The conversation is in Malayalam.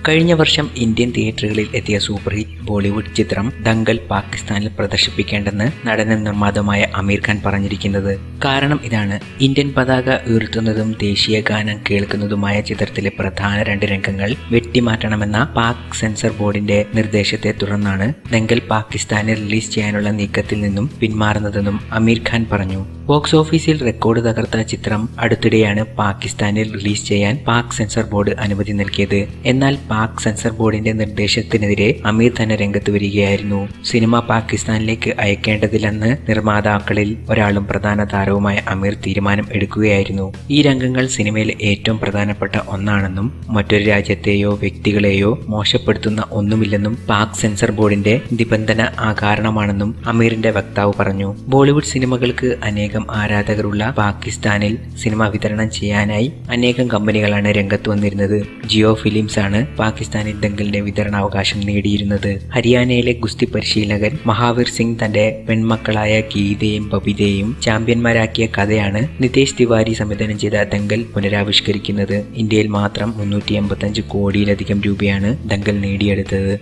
കഴിഞ്ഞ വർഷം ഇന്ത്യൻ തിയേറ്ററുകളിൽ എത്തിയ സൂപ്പർ ഹിറ്റ് ബോളിവുഡ് ചിത്രം ദംഗൽ പാകിസ്ഥാനിൽ പ്രദർശിപ്പിക്കേണ്ടെന്ന് നടനും നിർമ്മാതാവുമായ അമീർ ഖാൻ പറഞ്ഞിരിക്കുന്നത്. കാരണം ഇതാണ്: ഇന്ത്യൻ പതാക ഉയർത്തുന്നതും ദേശീയ ഗാനം കേൾക്കുന്നതുമായ ചിത്രത്തിലെ പ്രധാന 2 രംഗങ്ങൾ വെട്ടിമാറ്റണമെന്ന പാക് സെൻസർ ബോർഡിന്റെ നിർദ്ദേശത്തെ തുടർന്നാണ് ദംഗൽ പാകിസ്ഥാനിൽ റിലീസ് ചെയ്യാനുള്ള നീക്കത്തിൽ നിന്നും പിന്മാറുന്നതെന്നും അമീർ ഖാൻ പറഞ്ഞു. ബോക്സ് ഓഫീസിൽ റെക്കോർഡ് തകർത്ത ചിത്രം അടുത്തിടെയാണ് പാകിസ്ഥാനിൽ റിലീസ് ചെയ്യാൻ പാക് സെൻസർ ബോർഡ് അനുമതി നൽകിയത്. എന്നാൽ പാക് സെൻസർ ബോർഡിന്റെ നിർദ്ദേശത്തിനെതിരെ അമീർ തന്നെ രംഗത്ത് വരികയായിരുന്നു. സിനിമ പാകിസ്ഥാനിലേക്ക് അയക്കേണ്ടതില്ലെന്ന് നിർമ്മാതാക്കളിൽ ഒരാളും പ്രധാന താരവുമായ അമീർ തീരുമാനം എടുക്കുകയായിരുന്നു. ഈ രംഗങ്ങൾ സിനിമയിൽ ഏറ്റവും പ്രധാനപ്പെട്ട ഒന്നാണെന്നും മറ്റൊരു രാജ്യത്തെയോ വ്യക്തികളെയോ മോശപ്പെടുത്തുന്ന ഒന്നുമില്ലെന്നും പാക് സെൻസർ ബോർഡിന്റെ നിബന്ധന കാരണമാണെന്നും അമീറിന്റെ വക്താവ് പറഞ്ഞു. ബോളിവുഡ് സിനിമകൾക്ക് അനേകം ആരാധകരുള്ള പാകിസ്ഥാനിൽ സിനിമ വിതരണം ചെയ്യാനായി അനേകം കമ്പനികളാണ് രംഗത്ത് വന്നിരുന്നത്. ജിയോ ഫിലിംസ് ആണ് പാകിസ്ഥാനിൽ ദംഗലിന്റെ വിതരണാവകാശം നേടിയിരുന്നത്. ഹരിയാനയിലെ ഗുസ്തി പരിശീലകൻ മഹാവീർ സിംഗ് തന്റെ പെൺമക്കളായ ഗീതയും ബബിതയും ചാമ്പ്യന്മാരാക്കിയ കഥയാണ് നിതേഷ് തിവാരി സംവിധാനം ചെയ്ത ദംഗൽ പുനരാവിഷ്കരിക്കുന്നത്. ഇന്ത്യയിൽ മാത്രം 385 കോടിയിലധികം രൂപയാണ് ദംഗൽ നേടിയെടുത്തത്.